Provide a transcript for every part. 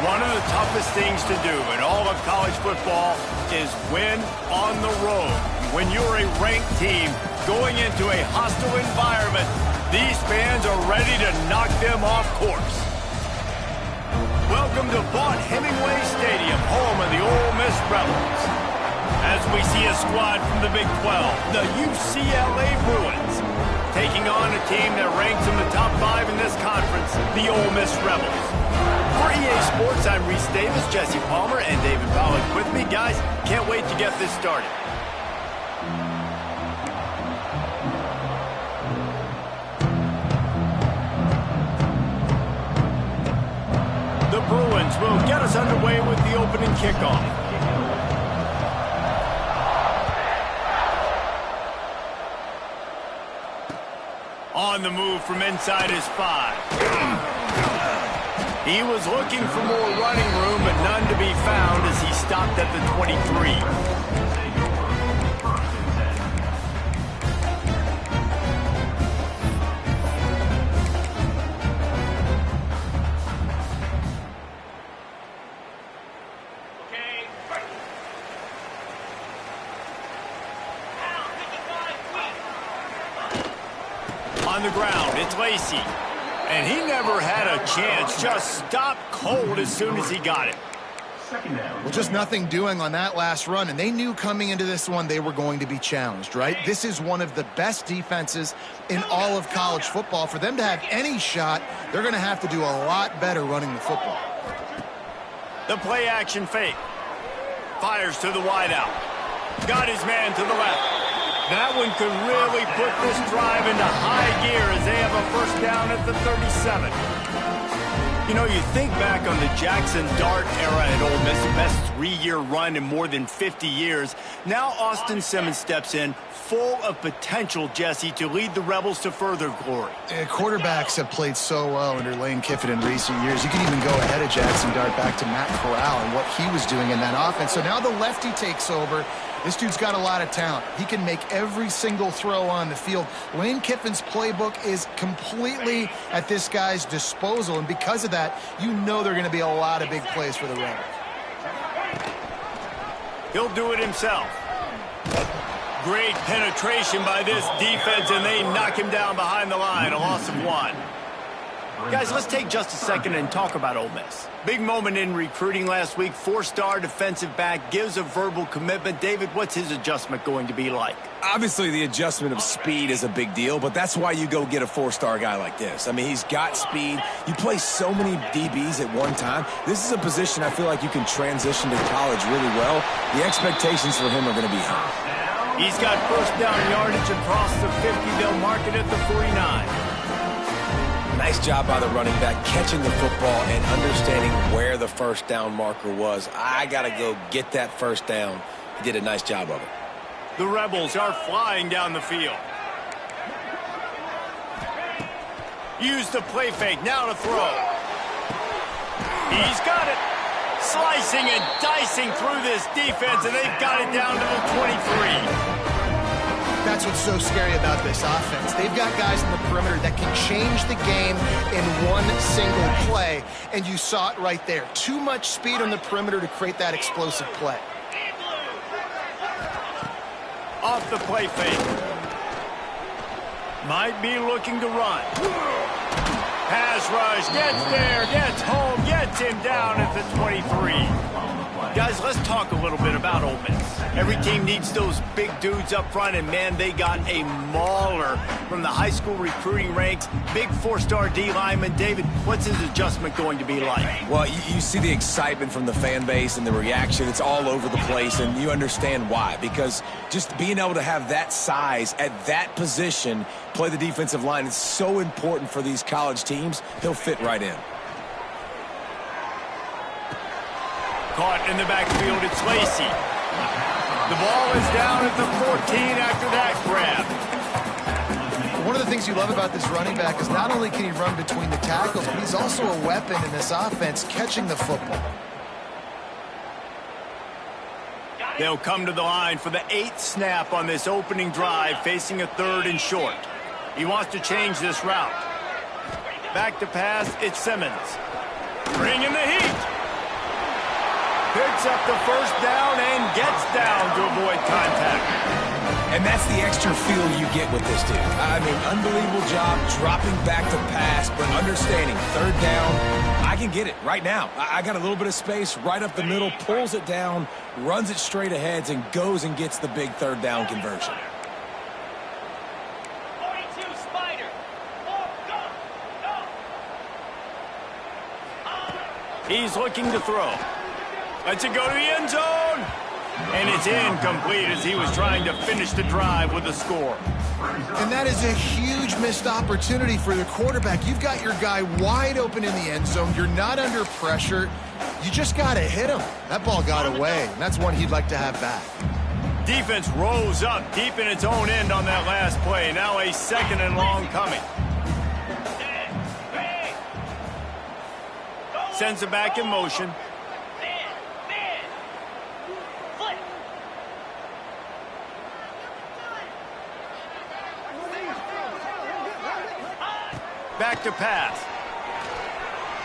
One of the toughest things to do in all of college football is win on the road. When you're a ranked team going into a hostile environment, these fans are ready to knock them off course. Welcome to Vaught-Hemingway Stadium, home of the Ole Miss Rebels. As we see a squad from the Big 12, the UCLA Bruins, taking on a team that ranks in the top 5 in this conference, the Ole Miss Rebels. For EA Sports, I'm Reese Davis, Jesse Palmer, and David Pollack with me. Guys, can't wait to get this started. The Bruins will get us underway with the opening kickoff. On the move from inside his 5. He was looking for more running room, but none to be found as he stopped at the 23. On the ground, it's Lacey. And he never had a chance, just stopped cold as soon as he got it. Well, just nothing doing on that last run, and they knew coming into this one they were going to be challenged, right? This is one of the best defenses in all of college football. For them to have any shot, they're going to have to do a lot better running the football. The play action fake. Fires to the wideout. Got his man to the left. That one could really put this drive into high gear as they have a first down at the 37. You know, you think back on the Jackson Dart era at Ole Miss, the best 3-year run in more than 50 years. Now Austin Simmons steps in, full of potential, Jesse, to lead the Rebels to further glory. Quarterbacks have played so well under Lane Kiffin in recent years. You can even go ahead of Jackson Dart back to Matt Corral and what he was doing in that offense. So now the lefty takes over. This dude's got a lot of talent. He can make every single throw on the field. Lane Kiffin's playbook is completely at this guy's disposal, and because of that, you know there are going to be a lot of big plays for the Rebels. He'll do it himself. Great penetration by this defense, and they knock him down behind the line, a loss of 1. Guys, let's take just a second and talk about Ole Miss. Big moment in recruiting last week. 4-star defensive back gives a verbal commitment. David, what's his adjustment going to be like? Obviously, the adjustment of speed is a big deal, but that's why you go get a 4-star guy like this. I mean, he's got speed. You play so many DBs at one time. This is a position I feel like you can transition to college really well. The expectations for him are going to be high. He's got first down yardage across the 50. They'll mark it at the 49. Nice job by the running back, catching the football and understanding where the first down marker was. I got to go get that first down. He did a nice job of it. The Rebels are flying down the field. Use the play fake, now to throw. He's got it. Slicing and dicing through this defense, and they've got it down to the 23. That's what's so scary about this offense. They've got guys in the perimeter that can change the game in one single play, and you saw it right there. Too much speed on the perimeter to create that explosive play. Off the play fake. Might be looking to run. Pass rush, gets there, gets home, gets him down at the 23. Guys, let's talk a little bit about Ole Miss. Every team needs those big dudes up front, and man, they got a mauler from the high school recruiting ranks. Big 4-star D lineman. David, what's his adjustment going to be like? Well, you see the excitement from the fan base and the reaction. It's all over the place, and you understand why. Because just being able to have that size at that position, play the defensive line, is so important for these college teams. He'll fit right in. Caught in the backfield, it's Lacey. The ball is down at the 14 after that grab. One of the things you love about this running back is not only can he run between the tackles, but he's also a weapon in this offense, catching the football. They'll come to the line for the 8th snap on this opening drive, facing a 3rd and short. He wants to change this route. Back to pass, it's Simmons. Bringing the heat. Picks up the first down and gets down to avoid contact. And that's the extra feel you get with this dude. I mean, unbelievable job dropping back to pass, but understanding third down, I can get it right now. I got a little bit of space right up the middle, pulls it down, runs it straight ahead, and goes and gets the big third down conversion. He's looking to throw. Lets it go to the end zone. And it's incomplete as he was trying to finish the drive with a score. And that is a huge missed opportunity for the quarterback. You've got your guy wide open in the end zone. You're not under pressure. You just got to hit him. That ball got away, and that's one he'd like to have back. Defense rose up deep in its own end on that last play. Now a second and long coming. Sends it back in motion. Back to pass.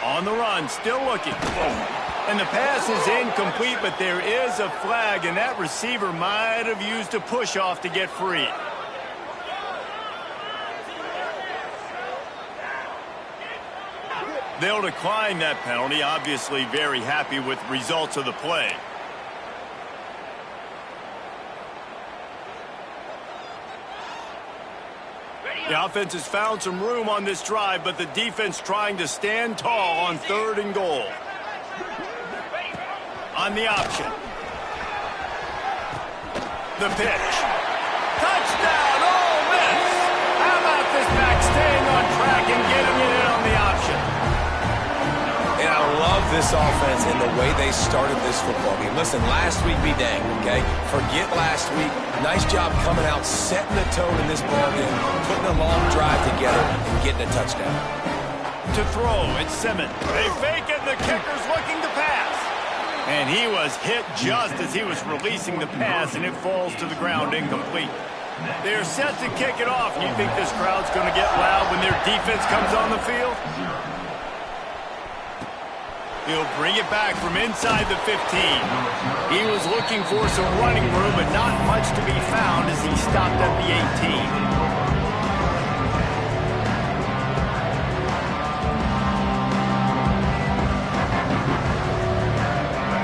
On the run, still looking. And the pass is incomplete, but there is a flag, and that receiver might have used a push-off to get free. They'll decline that penalty, obviously very happy with results of the play. The offense has found some room on this drive, but the defense trying to stand tall on 3rd and goal. On the option. The pitch. Touchdown, Ole Miss! How about this back staying on track and getting it in on the option? And I love this offense and the way they started this football game. Listen, last week be dang, okay? Forget last week. Nice job coming out, setting the tone in this ball game, putting a long drive together, and getting a touchdown. To throw, it's Simmons. They fake it, and the kicker's looking to pass. And he was hit just as he was releasing the pass, and it falls to the ground incomplete. They're set to kick it off. You think this crowd's going to get loud when their defense comes on the field? He'll bring it back from inside the 15. He was looking for some running room, but not much to be found as he stopped at the 18.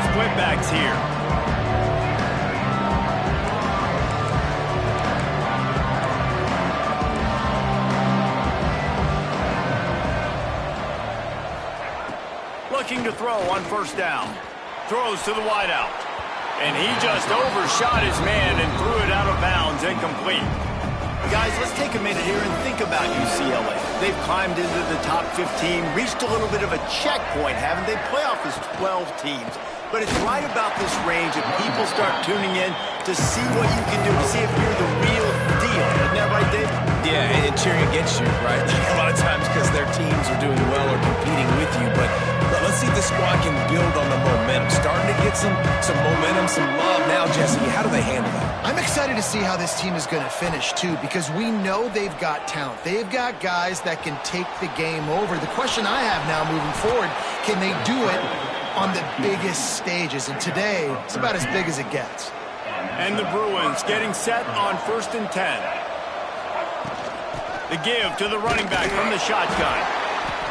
Split backs here. Looking to throw on 1st down. Throws to the wideout. And he just overshot his man and threw it out of bounds, incomplete. Guys, let's take a minute here and think about UCLA. They've climbed into the top 15, reached a little bit of a checkpoint, haven't they? Playoff is 12 teams. But it's right about this range that people start tuning in to see what you can do, to see if you're the real deal. Isn't that right, Dave? Yeah, and cheering against you, right? A lot of times because their teams are doing well or competing with you. But let's see if the squad can build on the momentum. Starting to get some momentum, some love. Now, Jesse, how do they handle that? I'm excited to see how this team is going to finish, too, because we know they've got talent. They've got guys that can take the game over. The question I have now moving forward, can they do it on the biggest stages? And today, it's about as big as it gets. And the Bruins getting set on 1st and 10. The give to the running back from the shotgun.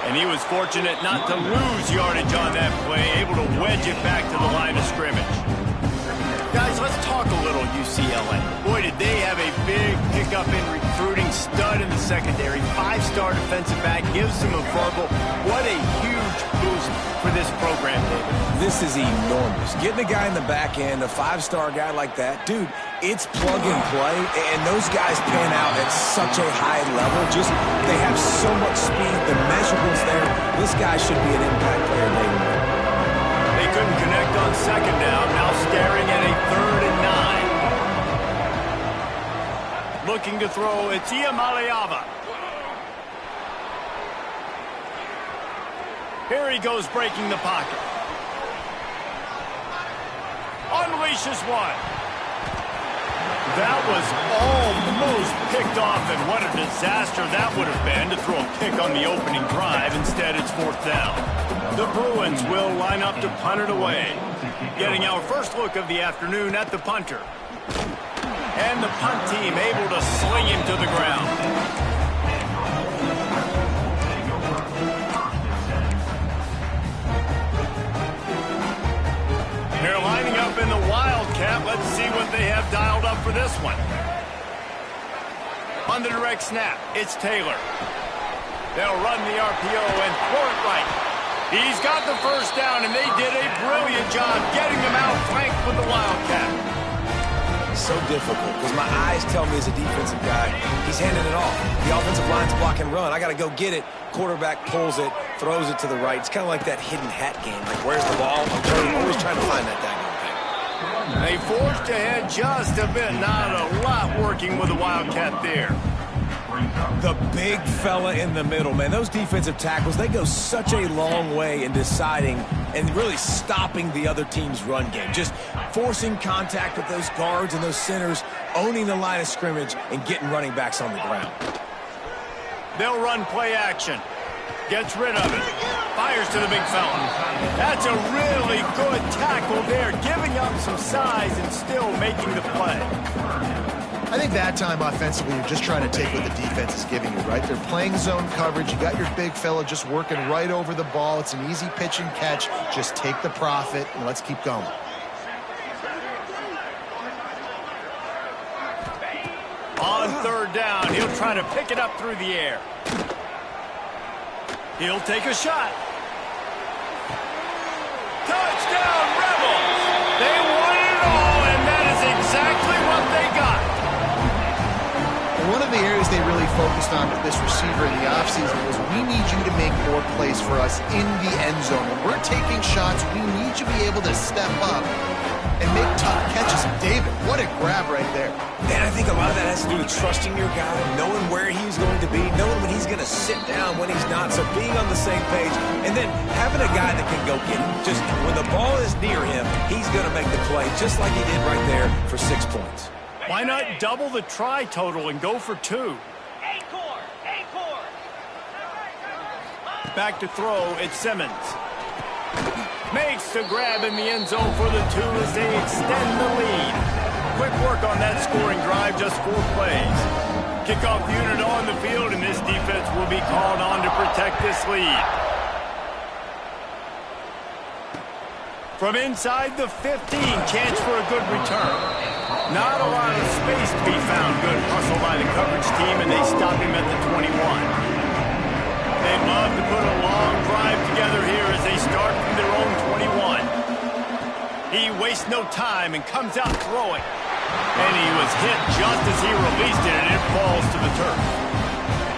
And he was fortunate not to lose yardage on that play, able to wedge it back to the line of scrimmage. Guys, let's talk a little UCLA. Boy, did they have a big pickup in recruiting. Stud in the secondary. 5-star defensive back. Gives them a verbal. What a huge boost for this program, David. This is enormous. Getting a guy in the back end, a 5-star guy like that, dude, it's plug and play, and those guys pan out at such a high level. Just, they have so much speed, the measurables there. This guy should be an impact player day one. They couldn't connect on 2nd down, now staring at a 3rd and 9. Looking to throw, it's Iamaleava. Here he goes breaking the pocket. Unleashes one. That was almost picked off, and what a disaster that would have been to throw a pick on the opening drive. Instead, it's 4th down. The Bruins will line up to punt it away. Getting our first look of the afternoon at the punter. And the punt team able to sling him to the ground. They're lining up in the Wildcat. Let's see what they have dialed up for this one. On the direct snap, it's Taylor. They'll run the RPO and throw it right. He's got the first down, and they did a brilliant job getting him out flanked with the Wildcat. So difficult because my eyes tell me as a defensive guy, he's handing it off. The offensive line's block and run. I got to go get it. Quarterback pulls it, throws it to the right. It's kind of like that hidden hat game. Like, where's the ball? I'm always trying to find that daggone thing. They forced ahead just a bit. Not a lot working with the Wildcat there. The big fella in the middle, man. Those defensive tackles, they go such a long way in deciding and really stopping the other team's run game. Just forcing contact with those guards and those centers, owning the line of scrimmage, and getting running backs on the ground. They'll run play action. Gets rid of it. Fires to the big fella. That's a really good tackle there, giving up some size and still making the play. I think that time offensively, you're just trying to take what the defense is giving you, right? They're playing zone coverage. You got your big fella just working right over the ball. It's an easy pitch and catch. Just take the profit, and let's keep going. On third down, he'll try to pick it up through the air. He'll take a shot. Touchdown, Rebels! They won it all, and that is exactly what they got. One of the areas they really focused on with this receiver in the offseason was we need you to make more plays for us in the end zone. When we're taking shots, we need you to be able to step up and make tough catches. David, what a grab right there. And I think a lot of that has to do with trusting your guy, knowing where he's going to be, knowing when he's going to sit down, when he's not, so being on the same page, and then having a guy that can go get him. Just when the ball is near him, he's going to make the play, just like he did right there for 6 points. Why not double the try total and go for 2? Back to throw, it's Simmons. Makes the grab in the end zone for the 2 as they extend the lead. Quick work on that scoring drive, just 4 plays. Kickoff unit on the field, and this defense will be called on to protect this lead. From inside the 15, chance for a good return. Not a lot of space to be found. Good hustle by the coverage team, and they stop him at the 21. They'd love to put a long drive together here as they start from their own 21. He wastes no time and comes out throwing. And he was hit just as he released it, and it falls to the turf.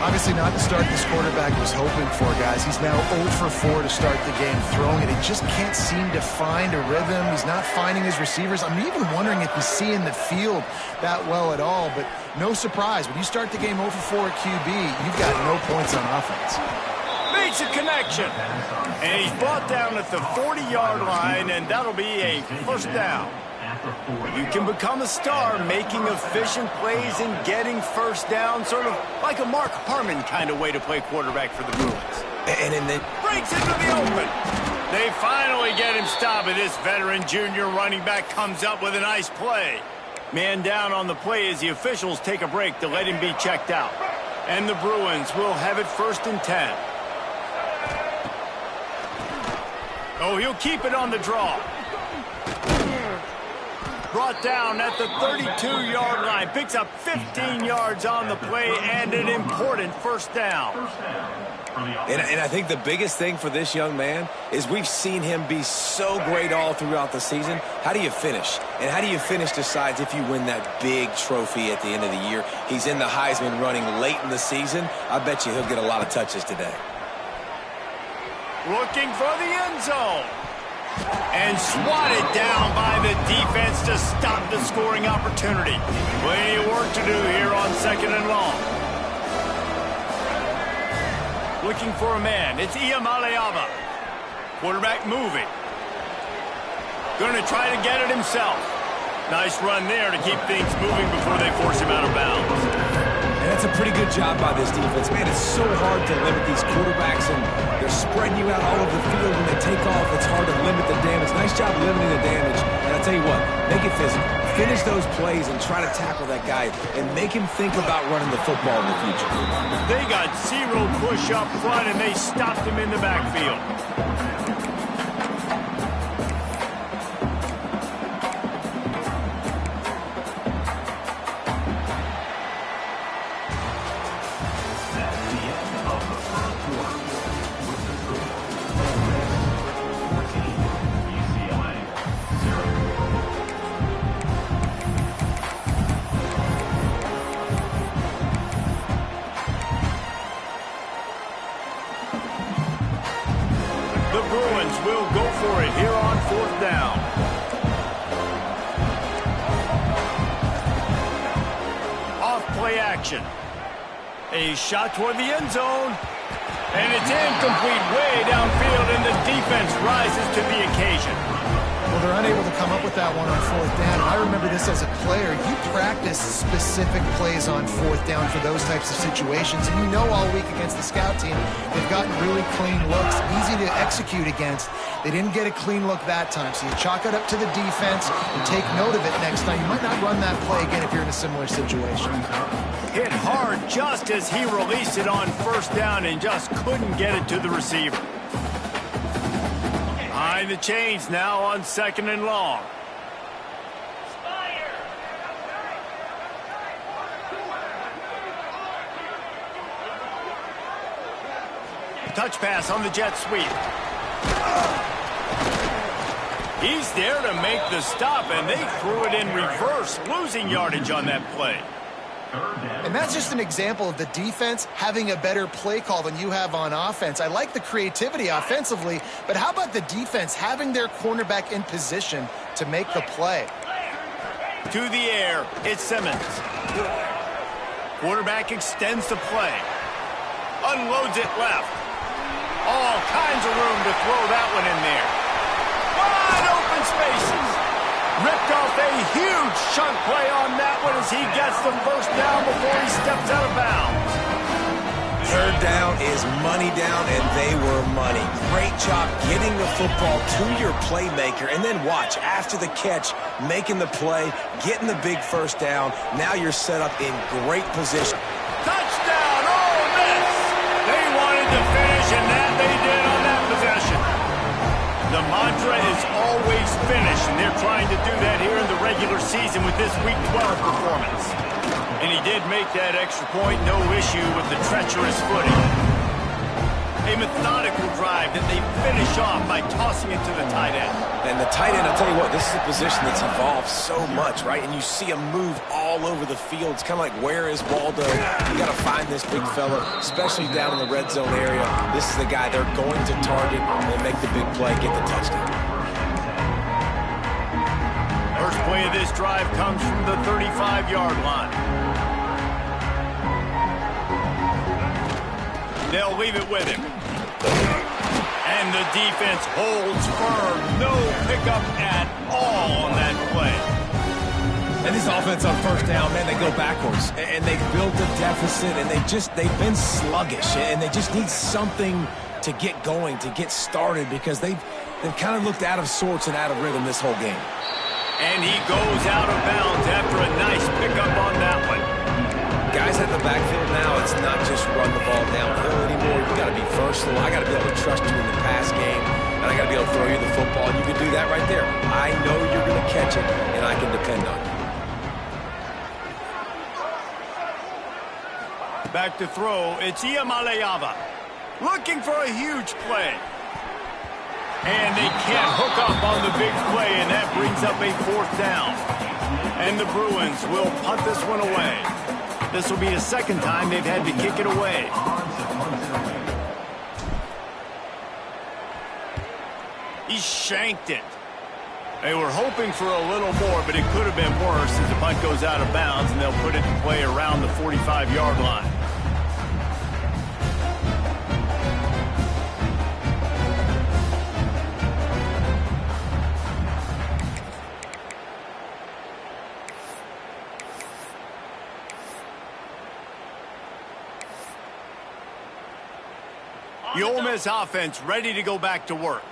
Obviously not the start this quarterback was hoping for, guys. He's now 0 for 4 to start the game throwing it. He just can't seem to find a rhythm. He's not finding his receivers. I'm even wondering if he's seeing the field that well at all, but no surprise. When you start the game 0 for 4 at QB, you've got no points on offense. Makes a connection. And he's brought down at the 40-yard line, and that'll be a first down. You can become a star making efficient plays and getting first down, sort of like a Mark Harmon kind of way to play quarterback for the Bruins. And then breaks into the open. They finally get him stopped, and this veteran junior running back comes up with a nice play. Man down on the play as the officials take a break to let him be checked out. And the Bruins will have it 1st and 10. Oh, he'll keep it on the draw. Brought down at the 32-yard line. Picks up 15 yards on the play and an important first down. And I think the biggest thing for this young man is we've seen him be so great all throughout the season. How do you finish? And how do you finish decides if you win that big trophy at the end of the year. He's in the Heisman running late in the season. I bet you he'll get a lot of touches today. Looking for the end zone. And swatted down by the defense to stop the scoring opportunity. Plenty of work to do here on 2nd and long. Looking for a man. It's Iamaleava. Quarterback moving. Going to try to get it himself. Nice run there to keep things moving before they force him out of bounds. And That's a pretty good job by this defense. Man, it's so hard to limit these quarterbacks, and they're spreading you out all over the field. When they take off, it's hard to limit the damage. Nice job limiting the damage. And I'll tell you what, make it physical. Finish those plays and try to tackle that guy and make him think about running the football in the future. They got zero push up front, and they stopped him in the backfield. The Bruins will go for it here on 4th down. Off play action. A shot toward the end zone. And it's incomplete way downfield, and the defense rises to the occasion. Well, they're unable to come up with that one on 4th down. And I remember this as a player. You practice specific plays on 4th down for those types of situations. And you know all week against the scout team, they've gotten really clean looks, easy to execute against. They didn't get a clean look that time. So you chalk it up to the defense and take note of it next time. You might not run that play again if you're in a similar situation. Hit hard just as he released it on 1st down and just couldn't get it to the receiver. Behind the chains now on 2nd and long. Touch pass on the jet sweep. He's there to make the stop, and they threw it in reverse, losing yardage on that play. And that's just an example of the defense having a better play call than you have on offense. I like the creativity offensively, but how about the defense having their cornerback in position to make the play? To the air, it's Simmons. Quarterback extends the play. Unloads it left. All kinds of room to throw that one in there. Wide open spaces. Ripped off a huge chunk play on that one as he gets the 1st down before he steps out of bounds. 3rd down is money down, and they were money. Great job getting the football to your playmaker, and then watch, after the catch, making the play, getting the big 1st down. Now you're set up in great position. Touchdown, Ole Miss! They wanted to finish, and that they did on that possession. The mantra is always finish, and they're trying to do that here in the regular season with this Week 12 performance. And he did make that extra point, no issue with the treacherous footing. A methodical drive that they finish off by tossing it to the tight end. And the tight end, I'll tell you what, this is a position that's evolved so much, right? And you see him move all over the field. It's kind of like, where is Waldo? You got to find this big fella, especially down in the red zone area. This is the guy they're going to target and make the big play, get the touchdown. First play of this drive comes from the 35-yard line. They'll leave it with him. And the defense holds firm. No pickup at all on that play. And this offense on 1st down, man, they go backwards. And they've built a deficit, and they've been sluggish. And they just need something to get going, to get started, because they've kind of looked out of sorts and out of rhythm this whole game. And he goes out of bounds after a nice pickup on that one. Guys at the backfield now, it's not just run the ball downhill anymore. You got to be versatile. I got to be able to trust you in the pass game, and I got to be able to throw you the football. And you can do that right there. I know you're going to catch it, and I can depend on you. Back to throw, it's Iamaleava. Looking for a huge play. And they can't hook up on the big play, and that brings up a 4th down. And the Bruins will punt this one away. This will be the 2nd time they've had to kick it away. He shanked it. They were hoping for a little more, but it could have been worse as the punt goes out of bounds, and they'll put it in play around the 45-yard line. The Ole Miss offense ready to go back to work.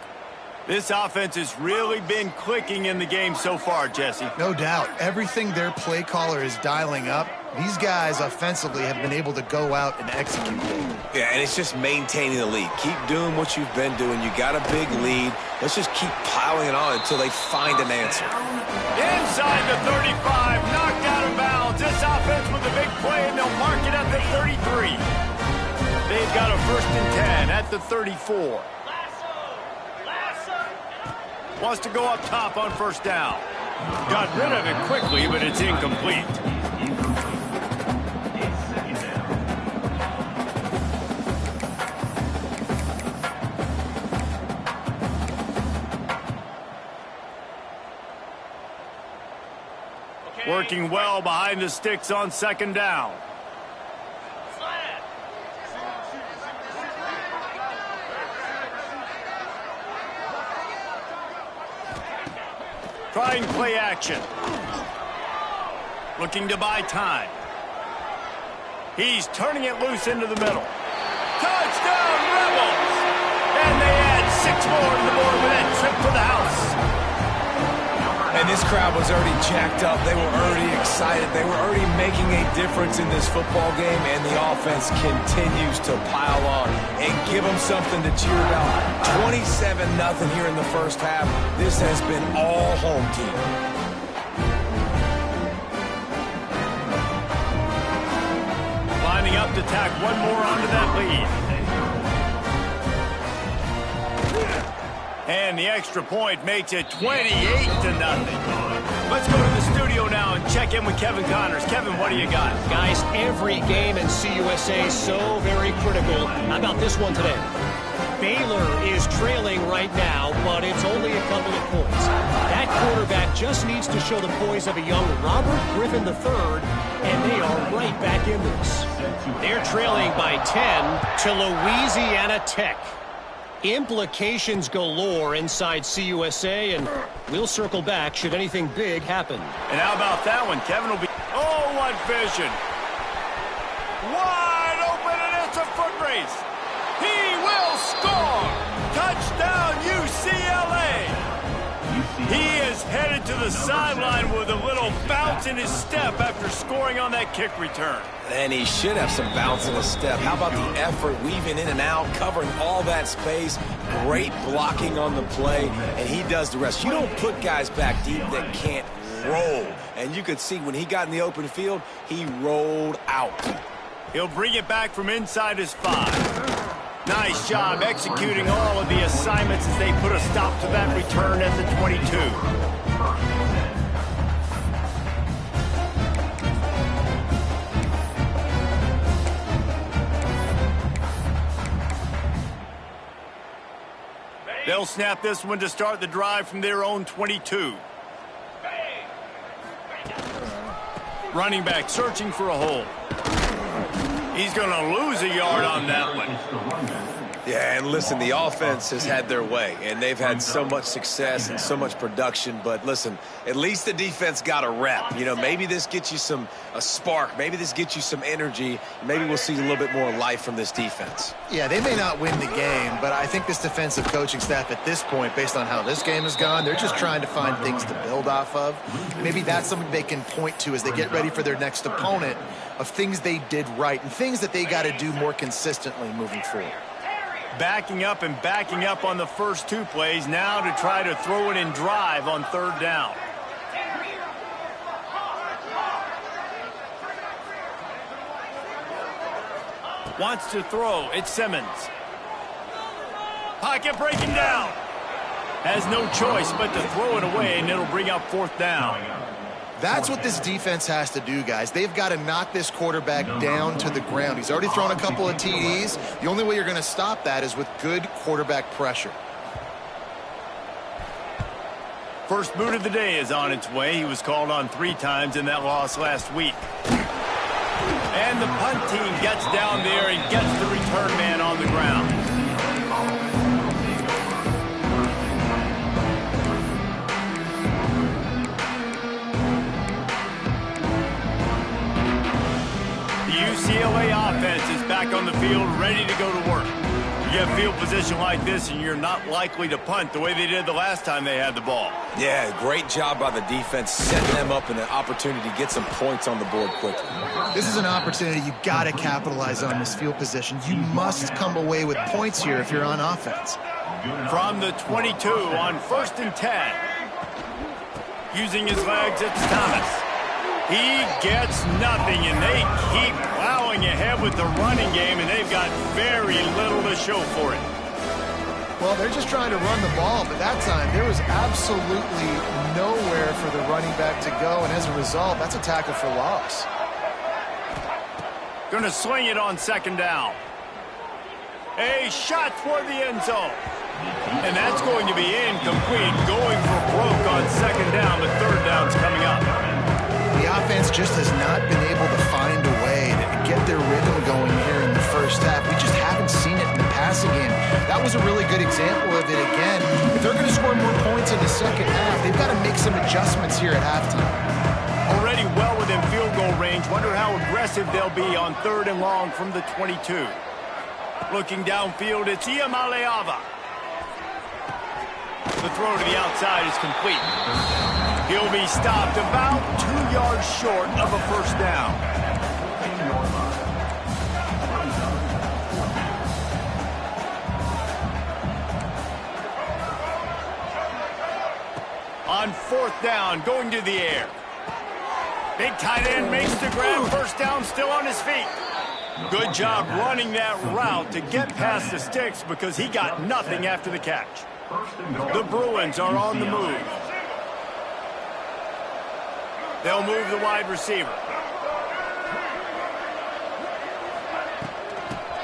This offense has really been clicking in the game so far, Jesse. No doubt. Everything their play caller is dialing up, these guys offensively have been able to go out and execute. Yeah, and it's just maintaining the lead. Keep doing what you've been doing. You got a big lead. Let's just keep piling it on until they find an answer. Inside the 35, knocked out of bounds. This offense with a big play, and they'll mark it at the 33. They've got a 1st and 10 at the 34. Wants to go up top on 1st down. Got rid of it quickly, but it's incomplete. Working well behind the sticks on 2nd down. Trying play action. Looking to buy time. He's turning it loose into the middle. Touchdown, Rebels! And they add 6 more to the board with that trip to the house. And this crowd was already jacked up. They were already excited. They were already making a difference in this football game, and the offense continues to pile on and give them something to cheer about. 27-0 here in the 1st half. This has been all home team. Lining up to tack one more onto that lead. And the extra point makes it 28-0. Let's go to the studio now and check in with Kevin Connors. Kevin, what do you got? Guys, every game in CUSA is so very critical. How about this one today? Baylor is trailing right now, but it's only a couple of points. That quarterback just needs to show the poise of a young Robert Griffin III, and they are right back in this. They're trailing by 10 to Louisiana Tech. Implications galore inside CUSA, and we'll circle back should anything big happen. And how about that one? Kevin will be... Oh, what vision. Wide open, and it's a foot race. He will score. Touchdown, UCLA. He is headed to the sideline with a little bounce in his step after scoring on that kick return. And he should have some bounce in his step. How about the effort, weaving in and out, covering all that space, great blocking on the play, and he does the rest. You don't put guys back deep that can't roll. And you could see when he got in the open field, he rolled out. He'll bring it back from inside his 5. Nice job executing all of the assignments as they put a stop to that return at the 22. They'll snap this one to start the drive from their own 22. Running back searching for a hole. He's going to lose a yard on that one. Yeah, and listen, the offense has had their way, and they've had so much success and so much production. But listen, at least the defense got a rep. You know, maybe this gets you a spark. Maybe this gets you some energy. Maybe we'll see a little bit more life from this defense. Yeah, they may not win the game, but I think this defensive coaching staff at this point, based on how this game has gone, they're just trying to find things to build off of. Maybe that's something they can point to as they get ready for their next opponent, of things they did right and things that they got to do more consistently moving forward. Backing up and backing up on the first 2 plays, now to try to throw it in drive on 3rd down. Wants to throw. It's Simmons. Pocket breaking down. Has no choice but to throw it away, and it'll bring up 4th down. That's what this defense has to do, guys. They've got to knock this quarterback down to the ground. He's already thrown a couple of TDs. The only way you're going to stop that is with good quarterback pressure. First boot of the day is on its way. He was called on 3 times in that loss last week. And the punt team gets down there and gets the return man on the ground. The UCLA offense is back on the field, ready to go to work. You get field position like this, and you're not likely to punt the way they did the last time they had the ball. Yeah, great job by the defense, setting them up in an opportunity to get some points on the board quickly. This is an opportunity you got to capitalize on this field position. You must come away with points here if you're on offense. From the 22 on 1st and 10. Using his legs, it's Thomas. He gets nothing, and they keep plowing ahead with the running game, and they've got very little to show for it. Well, they're just trying to run the ball, but that time there was absolutely nowhere for the running back to go, and as a result, that's a tackle for loss. Going to sling it on 2nd down. A shot for the end zone. And that's going to be incomplete, going for broke on 2nd down, but 3rd down's coming up. The offense just has not been able to find a way to get their rhythm going here in the first half. We just haven't seen it in the passing game. That was a really good example of it again. If they're going to score more points in the second half, they've got to make some adjustments here at halftime. Already well within field goal range. Wonder how aggressive they'll be on 3rd and long from the 22. Looking downfield, it's Iamaleava. The throw to the outside is complete. He'll be stopped about 2 yards short of a 1st down. On 4th down, going to the air. Big tight end makes the grab. 1st down, still on his feet. Good job running that route to get past the sticks because he got nothing after the catch. The Bruins are on the move. They'll move the wide receiver.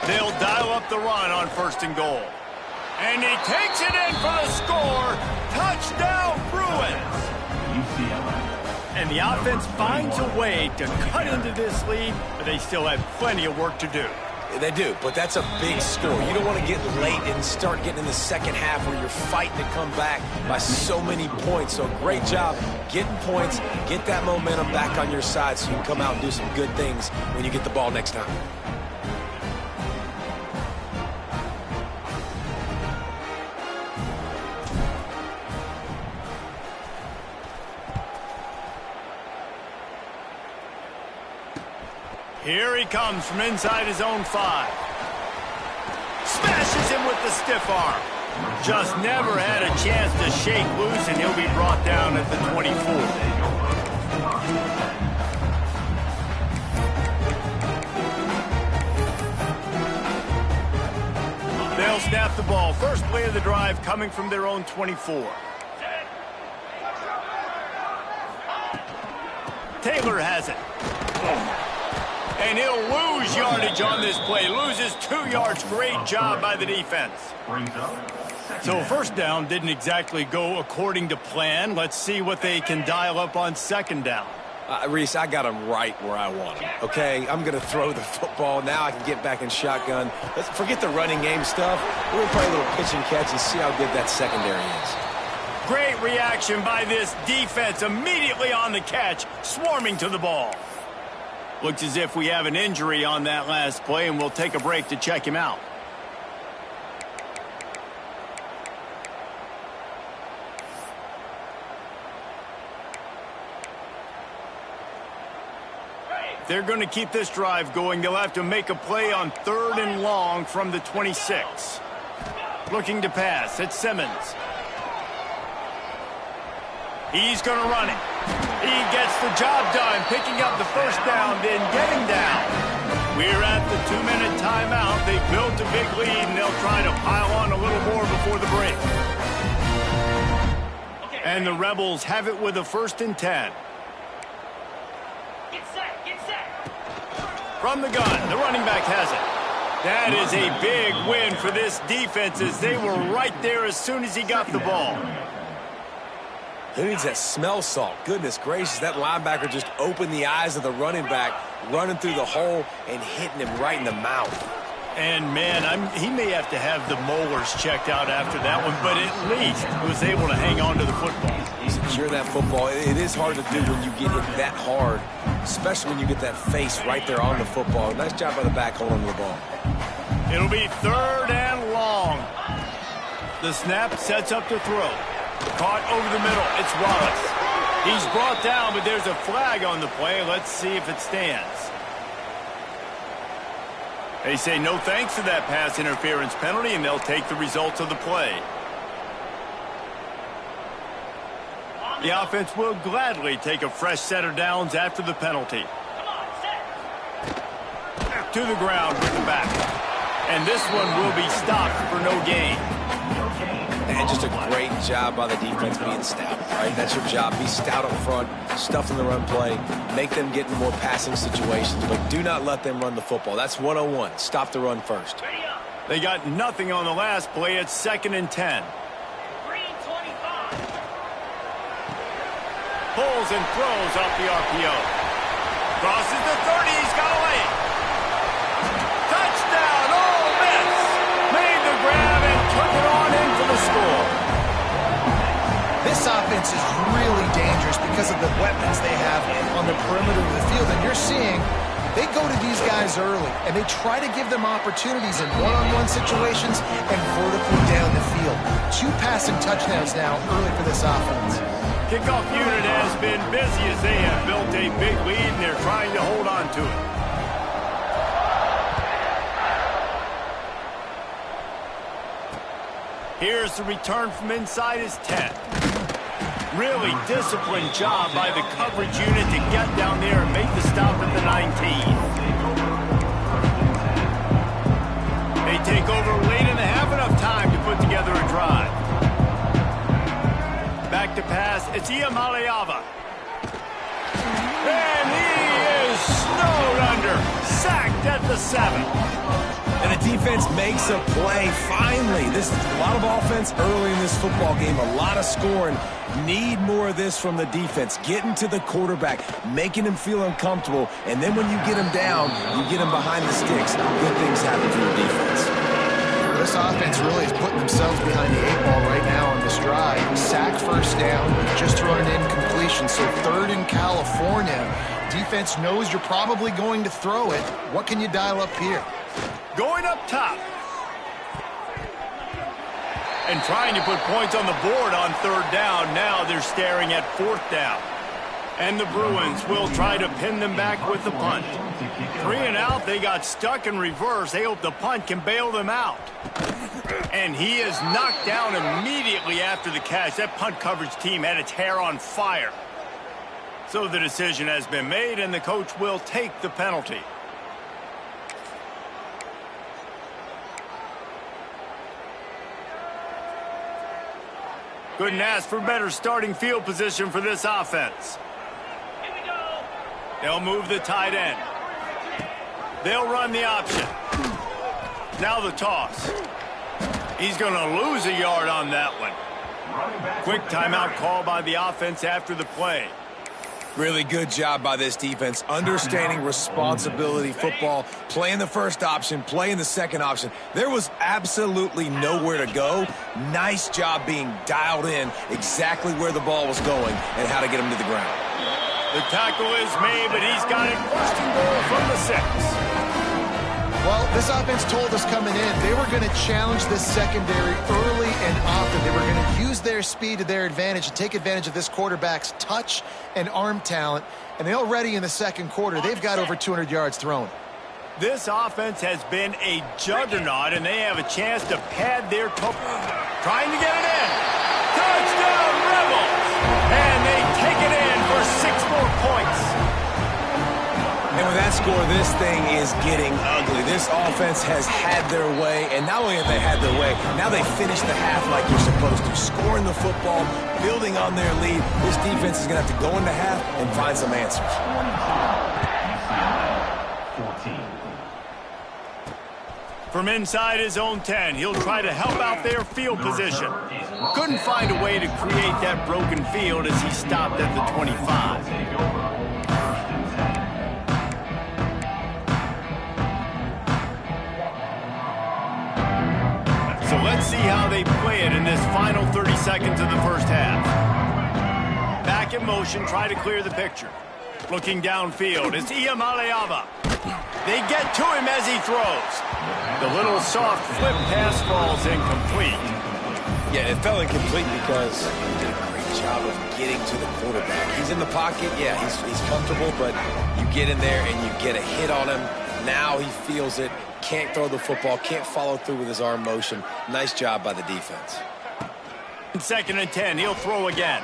They'll dial up the run on 1st and goal. And he takes it in for the score. Touchdown, Bruins. And the offense finds a way to cut into this lead, but they still have plenty of work to do. They do, but that's a big score. You don't want to get late and start getting in the second half where you're fighting to come back by so many points. So great job getting points, get that momentum back on your side so you can come out and do some good things when you get the ball next time. Here he comes from inside his own 5. Smashes him with the stiff arm. Just never had a chance to shake loose, and he'll be brought down at the 24. They'll snap the ball. First play of the drive coming from their own 24. Taylor has it. And he'll lose yardage on this play. Loses 2 yards. Great job by the defense. So 1st down didn't exactly go according to plan. Let's see what they can dial up on 2nd down. Reese, I got him right where I want him. Okay, I'm going to throw the football. Now I can get back in shotgun. Let's forget the running game stuff. We're going to play a little pitch and catch and see how good that secondary is. Great reaction by this defense. Immediately on the catch, swarming to the ball. Looks as if we have an injury on that last play, and we'll take a break to check him out. They're going to keep this drive going. They'll have to make a play on 3rd and long from the 26. Looking to pass. It's Simmons. He's going to run it. He gets the job done, picking up the 1st down, then getting down. We're at the 2-minute timeout. They built a big lead, and they'll try to pile on a little more before the break. And the Rebels have it with a 1st and 10. Get set. From the gun, the running back has it. That is a big win for this defense as they were right there as soon as he got the ball. Who needs that smell salt? Goodness gracious, that linebacker just opened the eyes of the running back, running through the hole and hitting him right in the mouth. And, man, he may have to have the molars checked out after that one, but at least he was able to hang on to the football. Secure that football. It is hard to do when you get hit that hard, especially when you get that face right there on the football. Nice job by the back holding the ball. It'll be 3rd and long. The snap sets up to throw. Caught over the middle. It's Wallace. He's brought down, but there's a flag on the play. Let's see if it stands. They say no thanks to that pass interference penalty, and they'll take the results of the play. The offense will gladly take a fresh set of downs after the penalty. To the ground with the back. And this one will be stopped for no gain. And just a great job by the defense being stout, right? That's your job. Be stout up front, stuff in the run play, make them get in more passing situations, but do not let them run the football. That's 101. Stop the run first. They got nothing on the last play. It's 2nd and 10. Pulls and throws off the RPO. Crosses the 30. He's got a lane. Touchdown, Ole Miss. Made the grab and took it on in for the score. This offense is really dangerous because of the weapons they have on the perimeter of the field. And you're seeing they go to these guys early, and they try to give them opportunities in one-on-one situations and vertically down the field. 2 passing touchdowns now early for this offense. Kickoff unit has been busy as they have built a big lead, and they're trying to hold on to it. Here's the return from inside his 10. Really disciplined job by the coverage unit to get down there and make the stop at the 19. They take over late and have enough time to put together a drive. Back to pass, it's Iamaleava. And he is snowed under, sacked at the 7. And the defense makes a play finally. This is a lot of offense early in this football game, a lot of scoring. Need more of this from the defense. Getting to the quarterback, making him feel uncomfortable, and then when you get him down, you get him behind the sticks. Good things happen for your defense. This offense really is putting themselves behind the 8 ball right now on this drive. Sack, first down, just thrown an incompletion. So 3rd in California. Defense knows you're probably going to throw it. What can you dial up here? Going up top. And trying to put points on the board on 3rd down. Now they're staring at 4th down. And the Bruins will try to pin them back with the punt. 3 and out, they got stuck in reverse. They hope the punt can bail them out. And he is knocked down immediately after the catch. That punt coverage team had its hair on fire. So the decision has been made, and the coach will take the penalty. Couldn't ask for better starting field position for this offense. Here we go. They'll move the tight end. They'll run the option. Now the toss. He's going to lose a yard on that one. Quick timeout call by the offense after the play. Really good job by this defense, understanding responsibility football, playing the first option, playing the second option. There was absolutely nowhere to go. Nice job being dialed in exactly where the ball was going and how to get him to the ground. The tackle is made, but he's got it 1st and goal from the 6. Well, this offense told us coming in they were going to challenge this secondary early and often. They were going to use their speed to their advantage and take advantage of this quarterback's touch and arm talent. And they already in the 2nd quarter, they've got over 200 yards thrown. This offense has been a juggernaut, and they have a chance to pad their total. Trying to get it in. Touchdown, Rebels! And they take it in for 6 more points. And with that score, this thing is getting ugly. This offense has had their way, and not only have they had their way, now they finish the half like you're supposed to, scoring the football, building on their lead. This defense is going to have to go into half and find some answers. From inside his own 10, he'll try to help out their field position. Couldn't find a way to create that broken field as he stopped at the 25. So let's see how they play it in this final 30 seconds of the first half. Back in motion, try to clear the picture. Looking downfield, it's Iamaleava. They get to him as he throws. The little soft flip pass falls incomplete. Yeah, it fell incomplete because he did a great job of getting to the quarterback. He's in the pocket. Yeah, he's comfortable, but you get in there and you get a hit on him. Now he feels it. Can't throw the football. Can't follow through with his arm motion. Nice job by the defense. 2nd and 10. He'll throw again.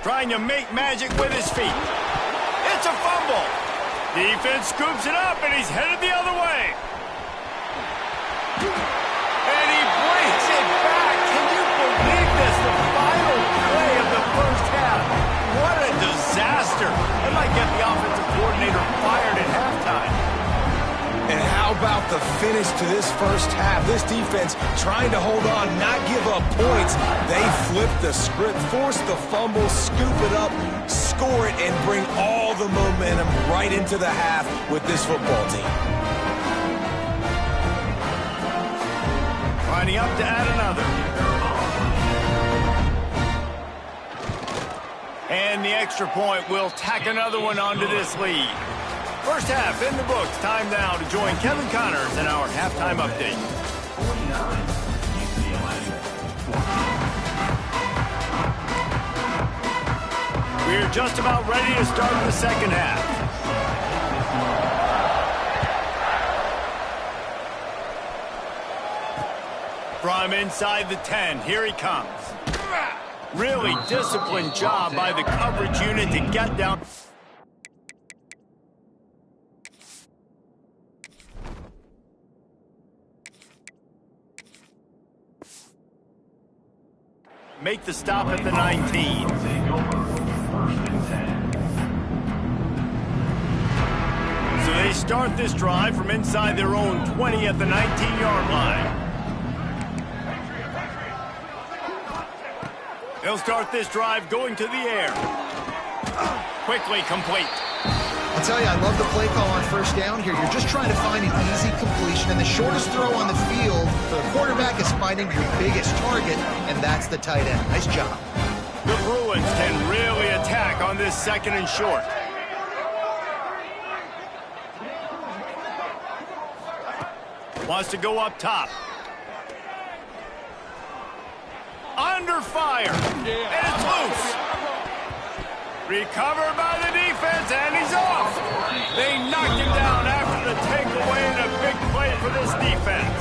Trying to make magic with his feet. It's a fumble. Defense scoops it up, and he's headed the other way. And he breaks it back. Can you believe this? The final play of the first half. What a disaster. That might get the offensive coordinator fired at halftime. And how about the finish to this first half? This defense trying to hold on, not give up points. They flip the script, force the fumble, scoop it up, score it, and bring all the momentum right into the half with this football team. Lining up to add another. And the extra point will tack another one onto this lead. First half in the books. Time now to join Kevin Connors in our halftime update. We're just about ready to start the second half. From inside the 10, here he comes. Really disciplined job by the coverage unit to get down. Make the stop at the 19. So they start this drive from inside their own 20 at the 19-yard line. They'll start this drive going to the air. Quickly complete. I'll tell you, I love the play call on first down here. You're just trying to find an easy completion, and the shortest throw on the field for the quarterback is finding your biggest target, and that's the tight end. Nice job. The Bruins can really attack on this 2nd and short. Wants to go up top. Under fire. And it's loose. Recovered by the defense, and he's off. They knocked him down after the takeaway, and a big play for this defense.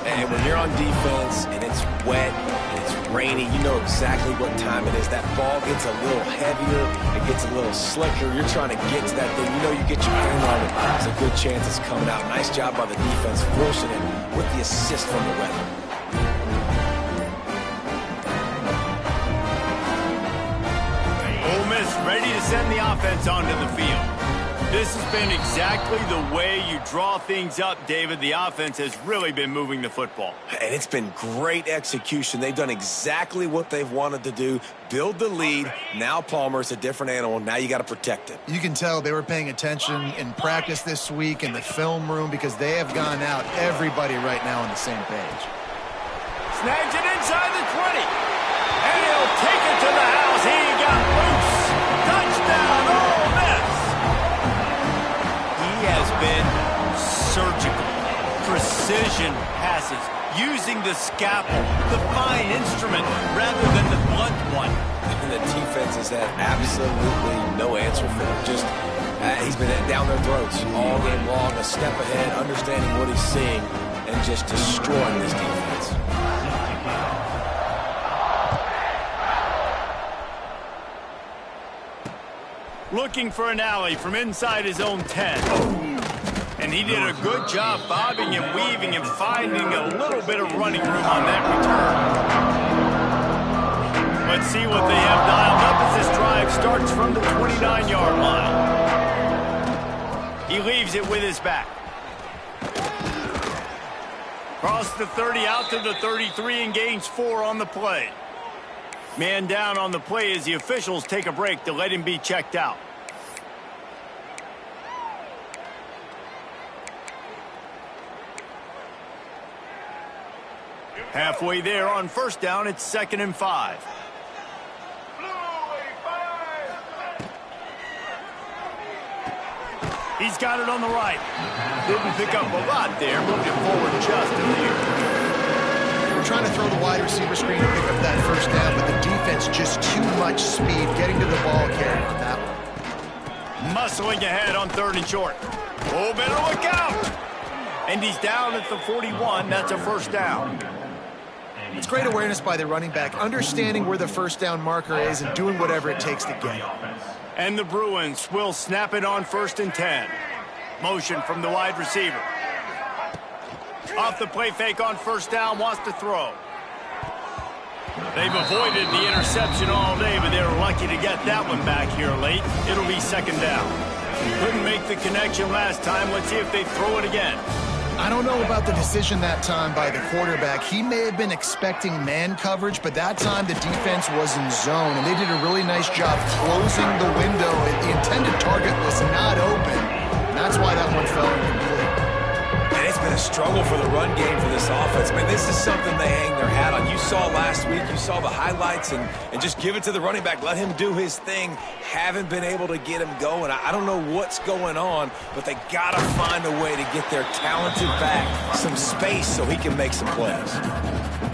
And when you're on defense and it's wet and it's rainy, you know exactly what time it is. That ball gets a little heavier, it gets a little slicker. You're trying to get to that thing. You know you get your hand on it. There's a good chance it's coming out. Nice job by the defense forcing it with the assist from the weather. Ole Miss ready to send the offense onto the field. This has been exactly the way you draw things up, David. The offense has really been moving the football. And it's been great execution. They've done exactly what they've wanted to do. Build the lead. Now Palmer's a different animal. Now you got to protect it. You can tell they were paying attention in practice this week in the film room because they have gone out, everybody right now on the same page. Snags it inside the 20. And he'll take it to the house. He got loose. Touchdown, Ole Miss. He has been surgical. Precision passes. Using the scalpel, the fine instrument, rather than the blunt one. And the defense has had absolutely no answer for him. Just, he's been down their throats all game long, a step ahead, understanding what he's seeing, and just destroying this defense. Looking for an alley from inside his own 10. And he did a good job bobbing and weaving and finding a little bit of running room on that return. Let's see what they have dialed up as this drive starts from the 29-yard line. He leaves it with his back. Cross the 30 out to the 33 and gains 4 on the play. Man down on the play as the officials take a break to let him be checked out. Halfway there on first down, it's 2nd and 5. He's got it on the right. Didn't pick up a lot there. Moved it forward just a few. We're trying to throw the wide receiver screen to pick up that first down, but the defense just too much speed getting to the ball carrier on that one. Muscling ahead on 3rd and short. Oh, better look out. And he's down at the 41. That's a first down. It's great awareness by the running back, understanding where the first down marker is and doing whatever it takes to get it. And the Bruins will snap it on 1st and 10. Motion from the wide receiver. Off the play fake on first down, wants to throw. They've avoided the interception all day, but they're lucky to get that one back here late. It'll be 2nd down. Couldn't make the connection last time. Let's see if they throw it again. I don't know about the decision that time by the quarterback. He may have been expecting man coverage, but that time the defense was in zone, and they did a really nice job closing the window. The intended target was not open. That's why that one fell incomplete. And it's been a struggle for the run game for this offense. Man, this is something they hang their hat on. You saw last week, you saw the highlights, and just give it to the running back. Let him do his thing. Haven't been able to get him going. I don't know what's going on, but they got to find a way to get their talented back some space so he can make some plays.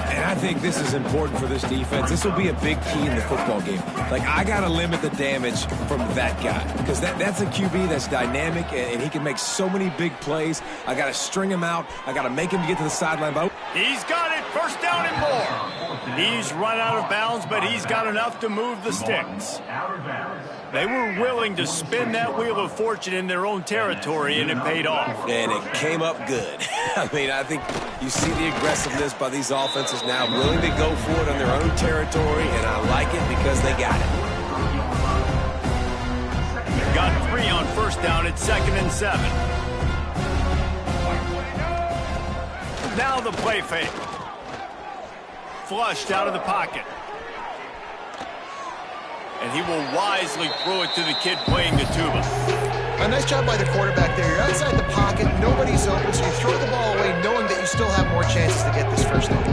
And I think this is important for this defense. This will be a big key in the football game. Like, I got to limit the damage from that guy because that's a QB that's dynamic, and he can make so many big plays. I got to string him out. I got to make him get to the sideline. He's got it. First down and more. He's run out of bounds, but he's got enough to move the sticks. They were willing to spin that wheel of fortune in their own territory, and it paid off. And it came up good. I mean, I think you see the aggressiveness by these offenses now, willing to go for it on their own territory, and I like it because they got it. Got 3 on first down at 2nd and 7. Now the play fake. Flushed out of the pocket. And he will wisely throw it to the kid playing the tuba. A nice job by the quarterback there. You're outside the pocket, nobody's open, so you throw the ball away knowing that you still have more chances to get this first down.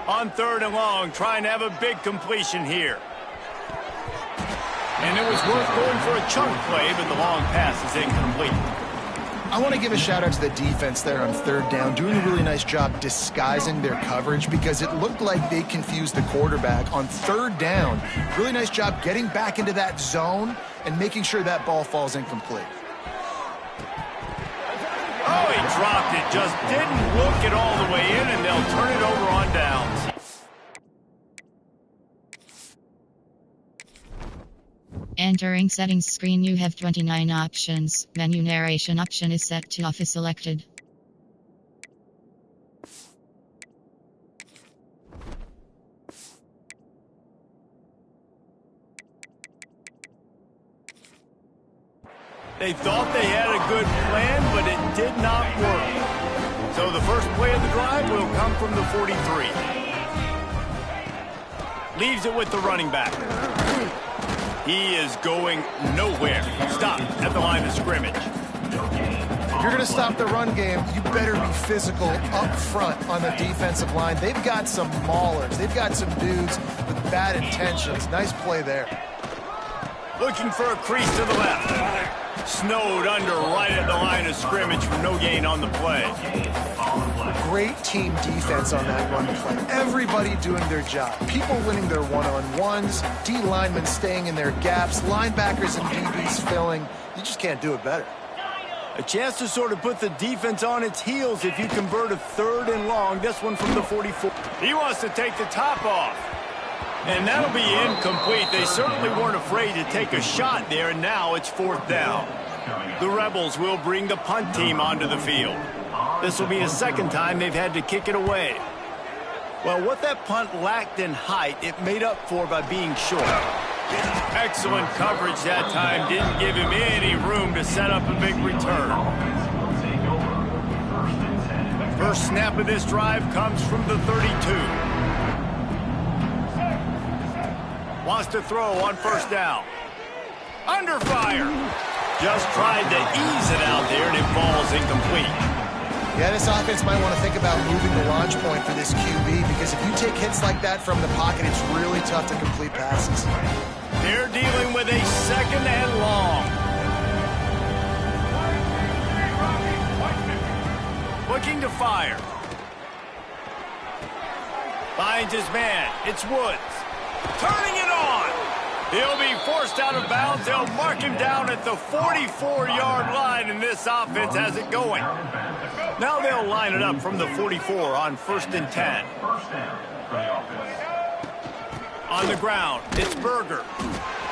On 3rd and long, trying to have a big completion here. And it was worth going for a chunk play, but the long pass is incomplete. I want to give a shout out to the defense there on 3rd down, doing a really nice job disguising their coverage because it looked like they confused the quarterback on 3rd down. Really nice job getting back into that zone and making sure that ball falls incomplete. Oh, he dropped it. Just didn't look it all the way in, and they'll turn it over on downs. Entering settings screen, you have 29 options. Menu narration option is set to off is selected. They thought they had a good plan, but it did not work. So the first play of the drive will come from the 43. Leaves it with the running back. He is going nowhere. Stop at the line of scrimmage. If you're going to stop the run game, you better be physical up front on the defensive line. They've got some maulers. They've got some dudes with bad intentions. Nice play there. Looking for a crease to the left. Snowed under right at the line of scrimmage for no gain on the play. Great team defense on that run play. Everybody doing their job. People winning their one-on-ones, D linemen staying in their gaps, linebackers and DBs filling. You just can't do it better. A chance to sort of put the defense on its heels if you convert a 3rd and long. This one from the 44. He wants to take the top off. And that'll be incomplete. They certainly weren't afraid to take a shot there, and now it's 4th down. The Rebels will bring the punt team onto the field. This will be the 2nd time they've had to kick it away. Well, what that punt lacked in height, it made up for by being short. Excellent coverage that time. Didn't give him any room to set up a big return. First snap of this drive comes from the 32. Wants to throw on first down. Under fire. Just tried to ease it out there, and it falls incomplete. Yeah, this offense might want to think about moving the launch point for this QB, because if you take hits like that from the pocket, it's really tough to complete passes. They're dealing with a second and long. Looking to fire. Finds his man. It's Woods. Turning it on. He'll be forced out of bounds. They'll mark him down at the 44-yard line, and this offense has it going. Now they'll line it up from the 44 on 1st and 10. On the ground, it's Berger.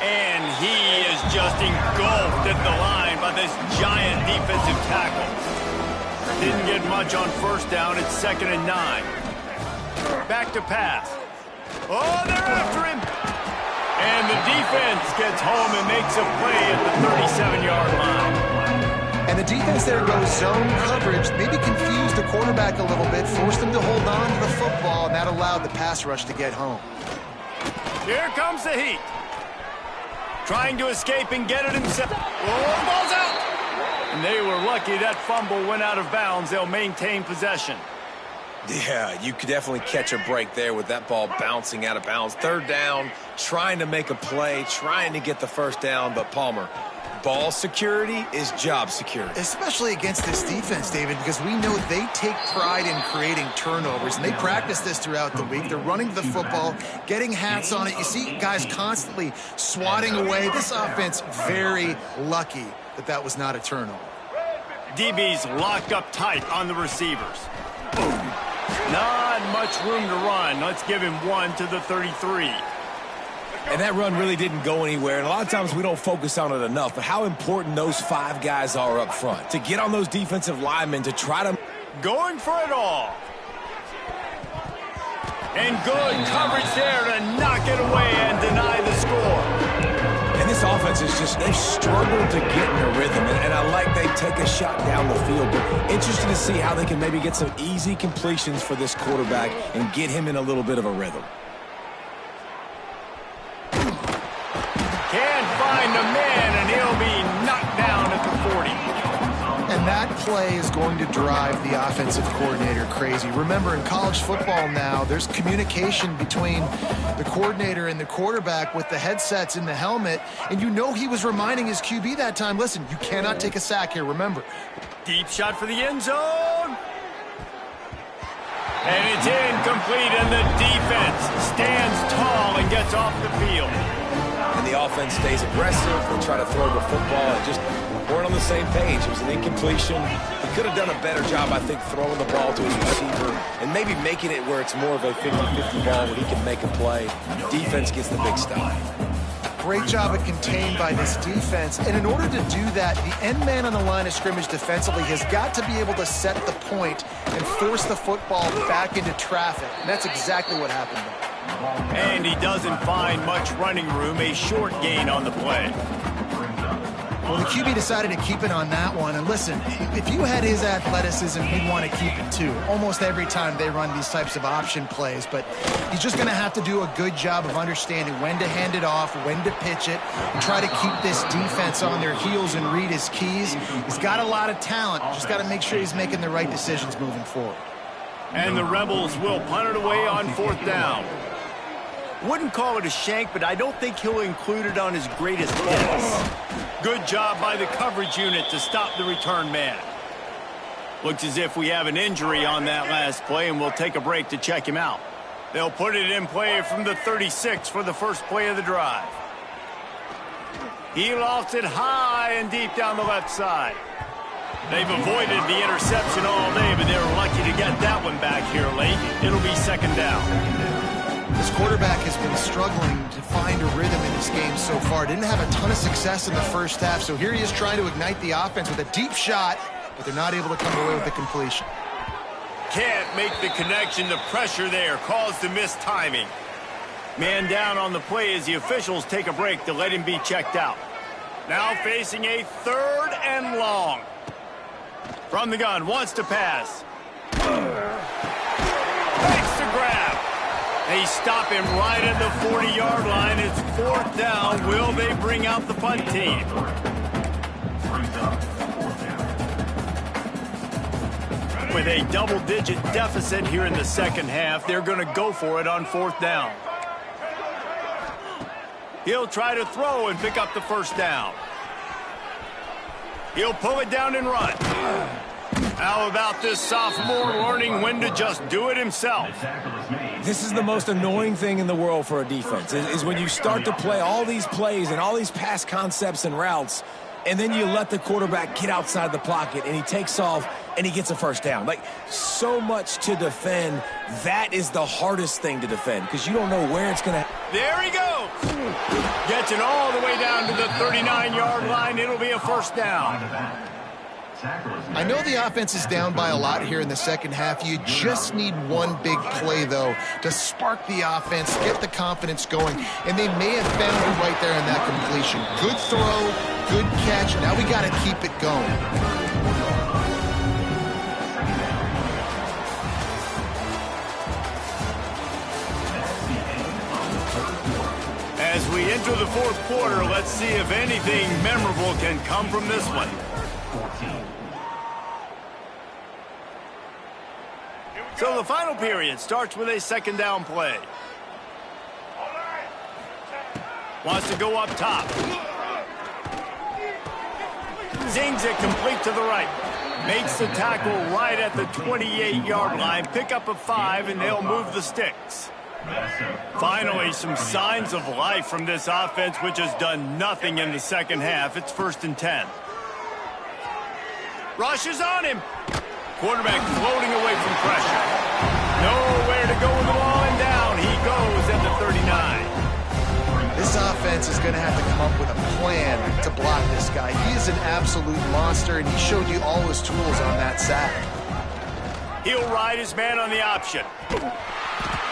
And he is just engulfed at the line by this giant defensive tackle. Didn't get much on 1st down. It's 2nd and 9. Back to pass. Oh, they're after him. And the defense gets home and makes a play at the 37-yard line. And the defense there goes zone coverage, maybe confused the quarterback a little bit, forced him to hold on to the football, and that allowed the pass rush to get home. Here comes the heat. Trying to escape and get it himself. Oh, ball's out. And they were lucky that fumble went out of bounds. They'll maintain possession. Yeah, you could definitely catch a break there with that ball bouncing out of bounds. 3rd down, trying to make a play, trying to get the 1st down, but Palmer, ball security is job security. Especially against this defense, David, because we know they take pride in creating turnovers, and they practice this throughout the week. They're running the football, getting hats on it. You see guys constantly swatting away. This offense, very lucky that that was not a turnover. DB's locked up tight on the receivers. Not much room to run. Let's give him one to the 33. And that run really didn't go anywhere. And a lot of times we don't focus on it enough, but how important those 5 guys are up front. To get on those defensive linemen, to try to... Going for it all. And good coverage there to knock it away and deny the score. And this offense is just, they've struggled to get in a rhythm. And I like they take a shot down the field. But interested to see how they can maybe get some easy completions for this quarterback and get him in a little bit of a rhythm. Can't find a man, and he'll be knocked down at the 40. And that play is going to drive the offensive coordinator crazy. Remember, in college football now, there's communication between the coordinator and the quarterback with the headsets in the helmet, and you know he was reminding his QB that time, listen, you cannot take a sack here, remember. Deep shot for the end zone. And it's incomplete, and the defense stands tall and gets off the field. And the offense stays aggressive. They try to throw the football and just weren't on the same page. It was an incompletion. He could have done a better job, I think, throwing the ball to his receiver and maybe making it where it's more of a 50-50 ball where he can make a play. Defense gets the big stop. Great job of contained by this defense. And in order to do that, the end man on the line of scrimmage defensively has got to be able to set the point and force the football back into traffic. And that's exactly what happened there. And he doesn't find much running room, a short gain on the play. Well, the QB decided to keep it on that one. And listen, if you had his athleticism, you'd want to keep it too. Almost every time they run these types of option plays. But he's just going to have to do a good job of understanding when to hand it off, when to pitch it, and try to keep this defense on their heels and read his keys. He's got a lot of talent. Just got to make sure he's making the right decisions moving forward. And the Rebels will punt it away on 4th down. Wouldn't call it a shank, but I don't think he'll include it on his greatest hits. Good job by the coverage unit to stop the return man. Looks as if we have an injury on that last play, and we'll take a break to check him out. They'll put it in play from the 36 for the first play of the drive. He lost it high and deep down the left side. They've avoided the interception all day, but they were lucky to get that one back here late. It'll be 2nd down. This quarterback has been struggling to find a rhythm in this game so far. Didn't have a ton of success in the first half, so here he is trying to ignite the offense with a deep shot, but they're not able to come away with the completion. Can't make the connection. The pressure there caused the missed timing. Man down on the play as the officials take a break to let him be checked out. Now facing a 3rd and long. From the gun, wants to pass. Makes the grab. They stop him right at the 40-yard line. It's 4th down. Will they bring out the punt team? With a double-digit deficit here in the second half, they're going to go for it on 4th down. He'll try to throw and pick up the first down. He'll pull it down and run. How about this sophomore learning when to just do it himself? This is the most annoying thing in the world for a defense, is when you start to play all these plays and all these pass concepts and routes, and then you let the quarterback get outside the pocket, and he takes off, and he gets a first down. Like, so much to defend. That is the hardest thing to defend because you don't know where it's going to... There he goes. Gets it all the way down to the 39-yard line. It'll be a first down. I know the offense is down by a lot here in the second half. You just need one big play, though, to spark the offense, get the confidence going, and they may have found it right there in that completion. Good throw, good catch. Now we got to keep it going. As we enter the 4th quarter, let's see if anything memorable can come from this one. So the final period starts with a 2nd down play. Wants to go up top. Zings it complete to the right. Makes the tackle right at the 28-yard line. Pick up a 5, and they'll move the sticks. Finally, some signs of life from this offense, which has done nothing in the second half. It's 1st and 10. Rushes on him. Quarterback floating away from pressure. Nowhere to go with the ball, and down he goes at the 39. This offense is going to have to come up with a plan to block this guy. He is an absolute monster, and he showed you all his tools on that sack. He'll ride his man on the option.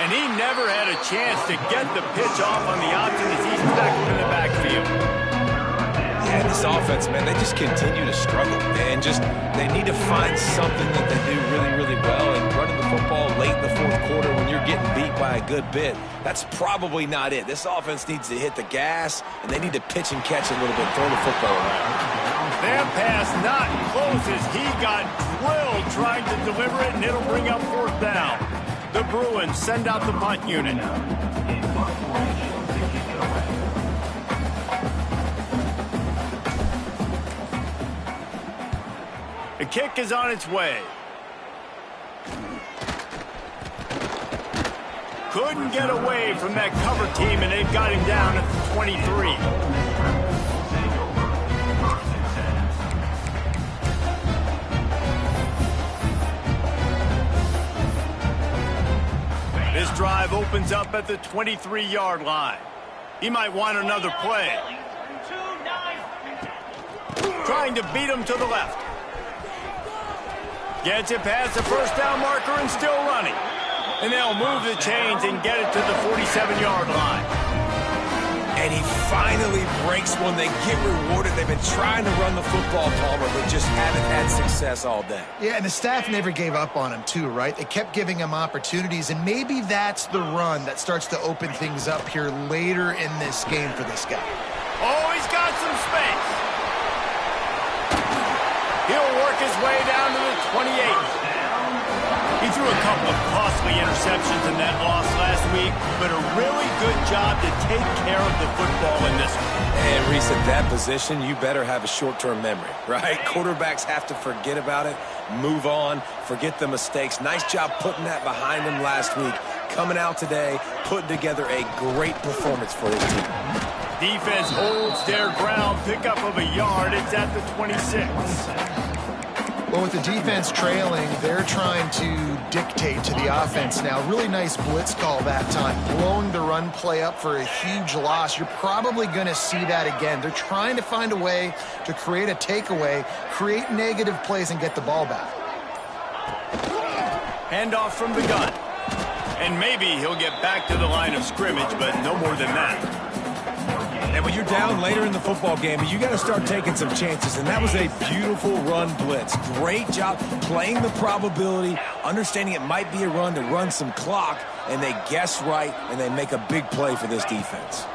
And he never had a chance to get the pitch off on the option as he's tackled in the backfield. Yeah, this offense, man, they just continue to struggle. And they need to find something that they do really, really well. And running the football late in the 4th quarter when you're getting beat by a good bit, that's probably not it. This offense needs to hit the gas, and they need to pitch and catch a little bit, throw the football around. That pass not close as he got drilled trying to deliver it, and it'll bring up 4th down. The Bruins send out the punt unit. The kick is on its way. Couldn't get away from that cover team, and they've got him down at the 23. This drive opens up at the 23-yard line. He might want another play. Trying to beat him to the left. Gets it past the first down marker and still running. And they'll move the chains and get it to the 47-yard line. And he finally breaks one. They get rewarded. They've been trying to run the football, Palmer, but just haven't had success all day. Yeah, and the staff never gave up on him, too, right? They kept giving him opportunities, and maybe that's the run that starts to open things up here later in this game for this guy. Oh, he's got some space. He'll work his way down to the 28. He threw a couple of costly interceptions in that loss last week, but a really good job to take care of the football in this one. And Reese, at that position, you better have a short-term memory, right? Quarterbacks have to forget about it, move on, forget the mistakes. Nice job putting that behind him last week. Coming out today, putting together a great performance for his team. Defense holds their ground, pickup of a yard. It's at the 26. Well, with the defense trailing, they're trying to dictate to the offense now. Really nice blitz call that time, blowing the run play up for a huge loss. You're probably going to see that again. They're trying to find a way to create a takeaway, create negative plays, and get the ball back. Handoff from the gun. And maybe he'll get back to the line of scrimmage, but no more than that. And when you're down later in the football game, you got to start taking some chances. And that was a beautiful run blitz. Great job playing the probability, understanding it might be a run to run some clock, and they guess right, and they make a big play for this defense.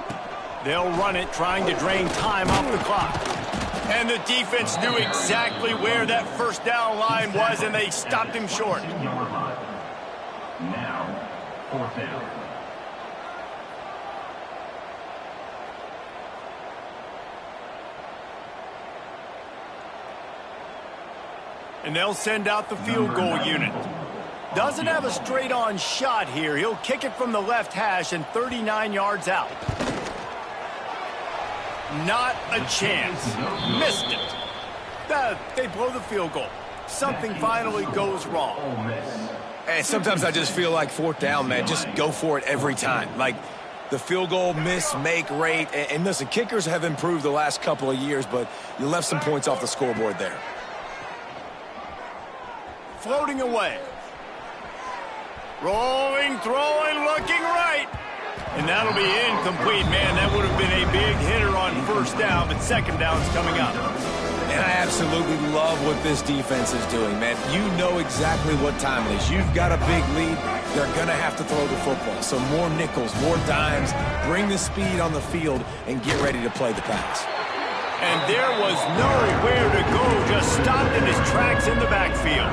They'll run it, trying to drain time off the clock. And the defense knew exactly where that first down line was, and they stopped him short. Now, fourth down. And they'll send out the field goal unit. Doesn't have a straight-on shot here. He'll kick it from the left hash and 39 yards out. Not a chance. Missed it. They blow the field goal. Something finally goes wrong. And sometimes I just feel like fourth down, man, just go for it every time. Like the field goal miss, make rate. And listen, kickers have improved the last couple of years, but you left some points off the scoreboard there. Floating away. Rolling, throwing, looking right. And that'll be incomplete, man. That would have been a big hitter on first down, but second down's coming up. And I absolutely love what this defense is doing, man. You know exactly what time it is. You've got a big lead. They're going to have to throw the football. So more nickels, more dimes, bring the speed on the field, and get ready to play the pass. And there was nowhere to go, just stopped in his tracks in the backfield.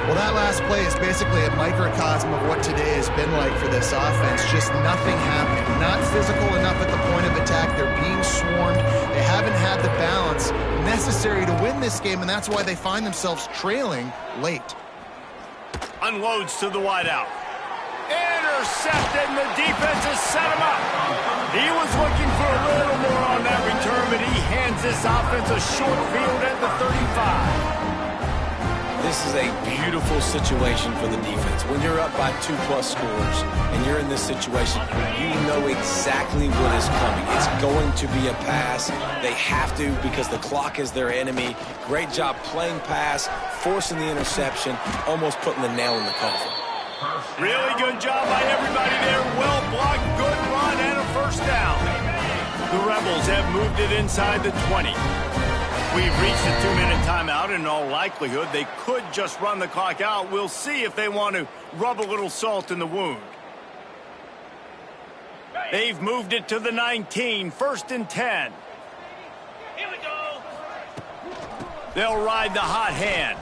Well, that last play is basically a microcosm of what today has been like for this offense. Just nothing happening. Not physical enough at the point of attack. They're being swarmed. They haven't had the balance necessary to win this game, and that's why they find themselves trailing late. Unloads to the wideout. Intercepted, and the defense has set him up. He was looking for a little more on that return, but he hands this offense a short field at the 35. This is a beautiful situation for the defense. When you're up by 2+ scores and you're in this situation, you know exactly what is coming. It's going to be a pass. They have to because the clock is their enemy. Great job playing pass, forcing the interception, almost putting the nail in the coffin. Really good job by everybody there. Well blocked, good run, and a first down. The Rebels have moved it inside the 20. We've reached a 2-minute timeout, and in all likelihood, they could just run the clock out. We'll see if they want to rub a little salt in the wound. They've moved it to the 19, 1st and 10. Here we go. They'll ride the hot hand.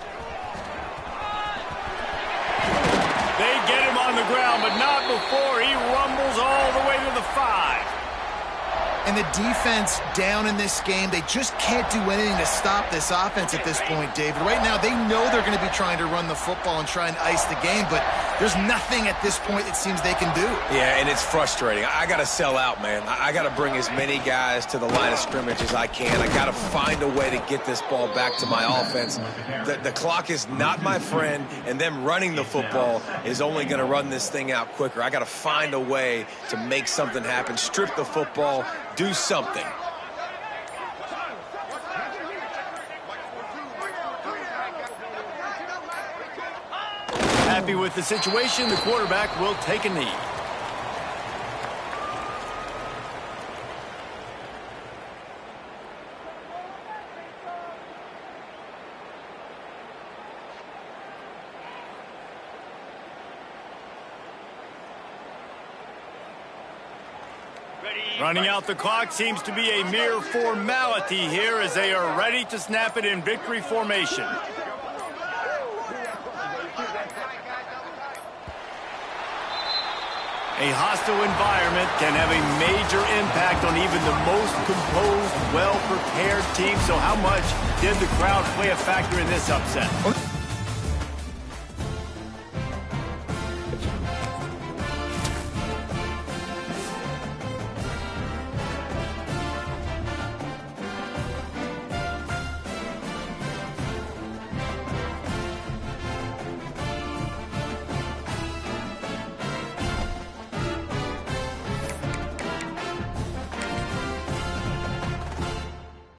They get him on the ground, but not before he rumbles all the way to the 5. And the defense down in this game, they just can't do anything to stop this offense at this point, David. Right now, they know they're going to be trying to run the football and try and ice the game, but there's nothing at this point it seems they can do. Yeah, and it's frustrating. I got to sell out, man. I got to bring as many guys to the line of scrimmage as I can. I got to find a way to get this ball back to my offense. The clock is not my friend, and them running the football is only going to run this thing out quicker. I got to find a way to make something happen, strip the football, do something. Happy with the situation, the quarterback will take a knee. Running out the clock seems to be a mere formality here as they are ready to snap it in victory formation. A hostile environment can have a major impact on even the most composed, well-prepared team. So how much did the crowd play a factor in this upset?